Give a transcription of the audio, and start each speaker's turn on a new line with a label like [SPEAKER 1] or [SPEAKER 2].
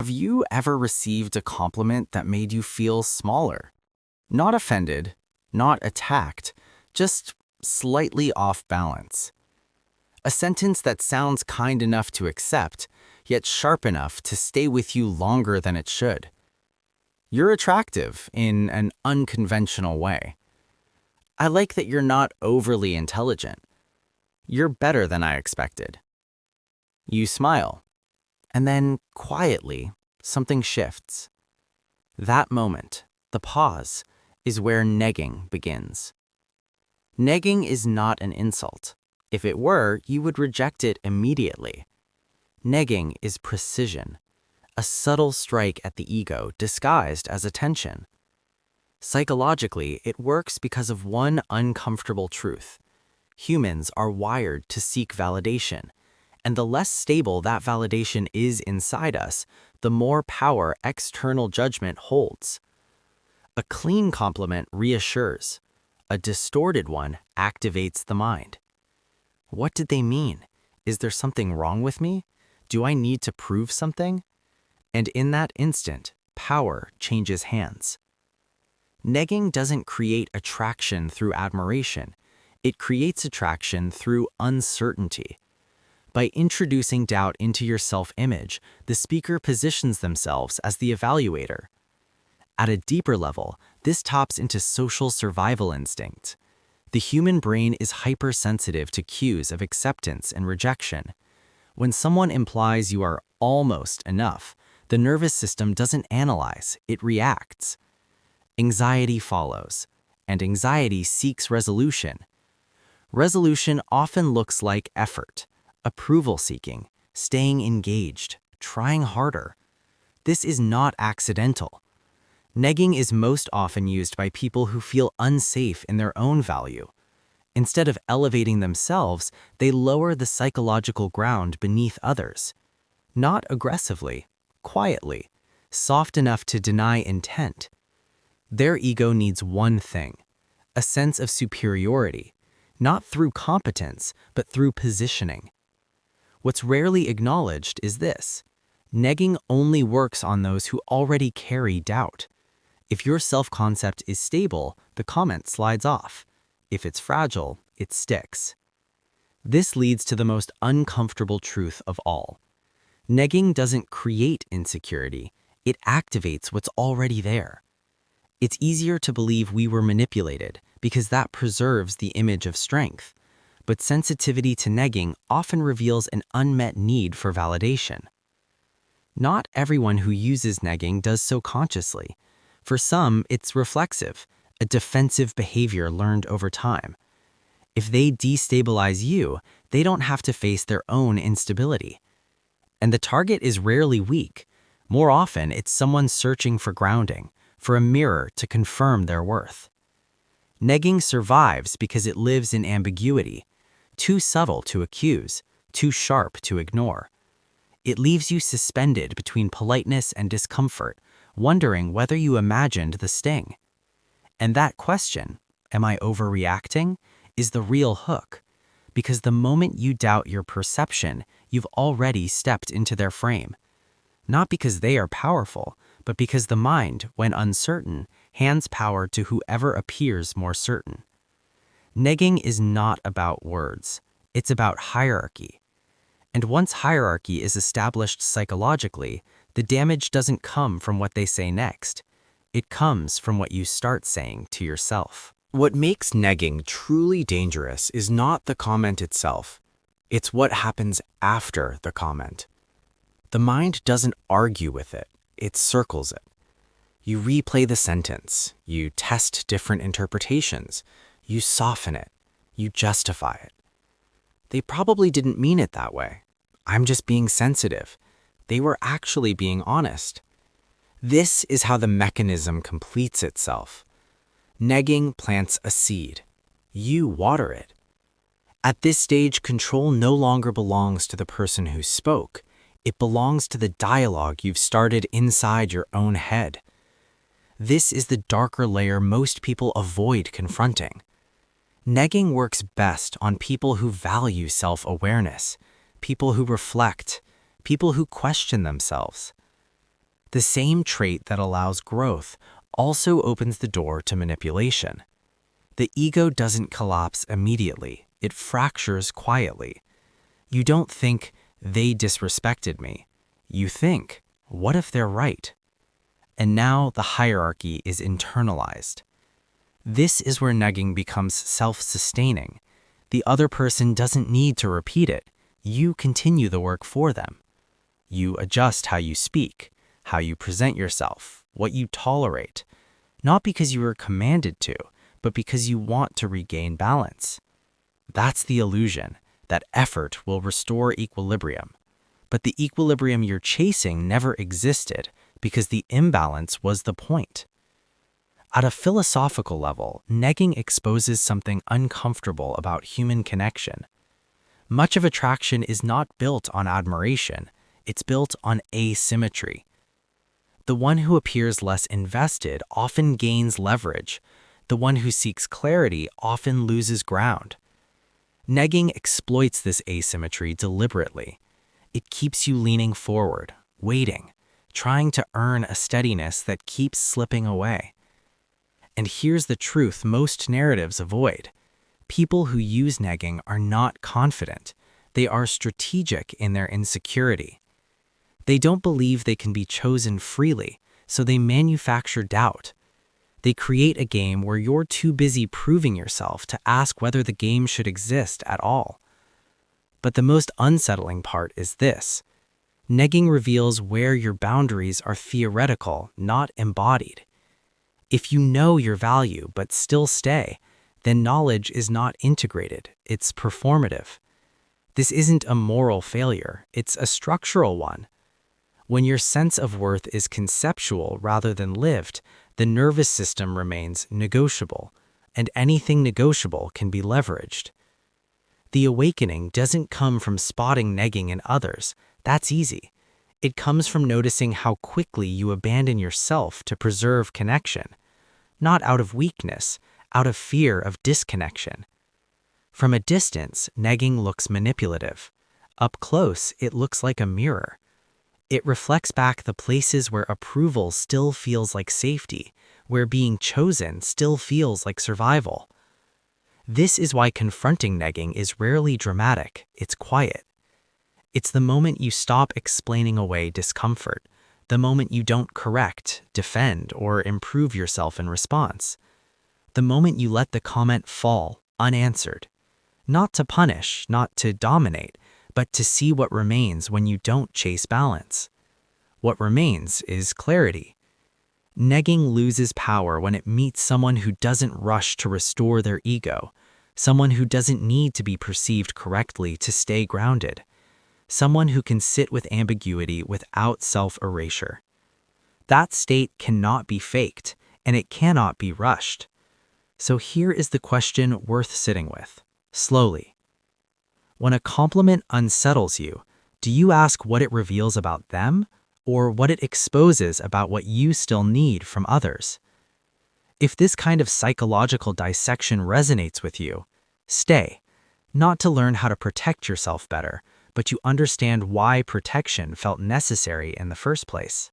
[SPEAKER 1] Have you ever received a compliment that made you feel smaller? Not offended, not attacked, just slightly off balance. A sentence that sounds kind enough to accept, yet sharp enough to stay with you longer than it should. You're attractive in an unconventional way. I like that you're not overly intelligent. You're better than I expected. You smile, and then quietly, something shifts. That moment, the pause, is where negging begins. Negging is not an insult. If it were, you would reject it immediately. Negging is precision, a subtle strike at the ego disguised as attention. Psychologically, it works because of one uncomfortable truth. Humans are wired to seek validation, and the less stable that validation is inside us, the more power external judgment holds. A clean compliment reassures. A distorted one activates the mind. What did they mean? Is there something wrong with me? Do I need to prove something? And in that instant, power changes hands. Negging doesn't create attraction through admiration. It creates attraction through uncertainty. By introducing doubt into your self-image, the speaker positions themselves as the evaluator. At a deeper level, this taps into social survival instinct. The human brain is hypersensitive to cues of acceptance and rejection. When someone implies you are almost enough, the nervous system doesn't analyze, it reacts. Anxiety follows, and anxiety seeks resolution. Resolution often looks like effort, approval seeking, staying engaged, trying harder. This is not accidental. Negging is most often used by people who feel unsafe in their own value. Instead of elevating themselves, they lower the psychological ground beneath others. Not aggressively, quietly, soft enough to deny intent. Their ego needs one thing, a sense of superiority, not through competence, but through positioning. What's rarely acknowledged is this: negging only works on those who already carry doubt. If your self-concept is stable, the comment slides off. If it's fragile, it sticks. This leads to the most uncomfortable truth of all. Negging doesn't create insecurity, it activates what's already there. It's easier to believe we were manipulated because that preserves the image of strength. But sensitivity to negging often reveals an unmet need for validation. Not everyone who uses negging does so consciously. For some, it's reflexive, a defensive behavior learned over time. If they destabilize you, they don't have to face their own instability. And the target is rarely weak. More often, it's someone searching for grounding, for a mirror to confirm their worth. Negging survives because it lives in ambiguity, too subtle to accuse, too sharp to ignore. It leaves you suspended between politeness and discomfort, wondering whether you imagined the sting. And that question, am I overreacting, is the real hook, because the moment you doubt your perception, you've already stepped into their frame. Not because they are powerful, but because the mind, when uncertain, hands power to whoever appears more certain. Negging is not about words, it's about hierarchy. And once hierarchy is established psychologically, the damage doesn't come from what they say next. It comes from what you start saying to yourself. What makes negging truly dangerous is not the comment itself. It's what happens after the comment. The mind doesn't argue with it, it circles it. You replay the sentence, you test different interpretations, you soften it, you justify it. They probably didn't mean it that way. I'm just being sensitive. They were actually being honest. This is how the mechanism completes itself. Negging plants a seed. You water it. At this stage, control no longer belongs to the person who spoke. It belongs to the dialogue you've started inside your own head. This is the darker layer most people avoid confronting. Negging works best on people who value self-awareness, people who reflect, people who question themselves. The same trait that allows growth also opens the door to manipulation. The ego doesn't collapse immediately, it fractures quietly. You don't think, they disrespected me. You think, what if they're right? And now the hierarchy is internalized. This is where negging becomes self-sustaining. The other person doesn't need to repeat it. You continue the work for them. You adjust how you speak, how you present yourself, what you tolerate, not because you were commanded to, but because you want to regain balance. That's the illusion, that effort will restore equilibrium. But the equilibrium you're chasing never existed because the imbalance was the point. At a philosophical level, negging exposes something uncomfortable about human connection. Much of attraction is not built on admiration, it's built on asymmetry. The one who appears less invested often gains leverage. The one who seeks clarity often loses ground. Negging exploits this asymmetry deliberately. It keeps you leaning forward, waiting, trying to earn a steadiness that keeps slipping away. And here's the truth most narratives avoid. People who use negging are not confident. They are strategic in their insecurity. They don't believe they can be chosen freely, so they manufacture doubt. They create a game where you're too busy proving yourself to ask whether the game should exist at all. But the most unsettling part is this. Negging reveals where your boundaries are theoretical, not embodied. If you know your value but still stay, then knowledge is not integrated, it's performative. This isn't a moral failure, it's a structural one. When your sense of worth is conceptual rather than lived, the nervous system remains negotiable, and anything negotiable can be leveraged. The awakening doesn't come from spotting negging in others. That's easy. It comes from noticing how quickly you abandon yourself to preserve connection, not out of weakness, out of fear of disconnection. From a distance, negging looks manipulative. Up close, it looks like a mirror. It reflects back the places where approval still feels like safety, where being chosen still feels like survival. This is why confronting negging is rarely dramatic, it's quiet. It's the moment you stop explaining away discomfort, the moment you don't correct, defend, or improve yourself in response. The moment you let the comment fall, unanswered. Not to punish, not to dominate, but to see what remains when you don't chase balance. What remains is clarity. Negging loses power when it meets someone who doesn't rush to restore their ego, someone who doesn't need to be perceived correctly to stay grounded, someone who can sit with ambiguity without self-erasure. That state cannot be faked, and it cannot be rushed. So here is the question worth sitting with, slowly. When a compliment unsettles you, do you ask what it reveals about them, or what it exposes about what you still need from others? If this kind of psychological dissection resonates with you, stay, not to learn how to protect yourself better, but to understand why protection felt necessary in the first place.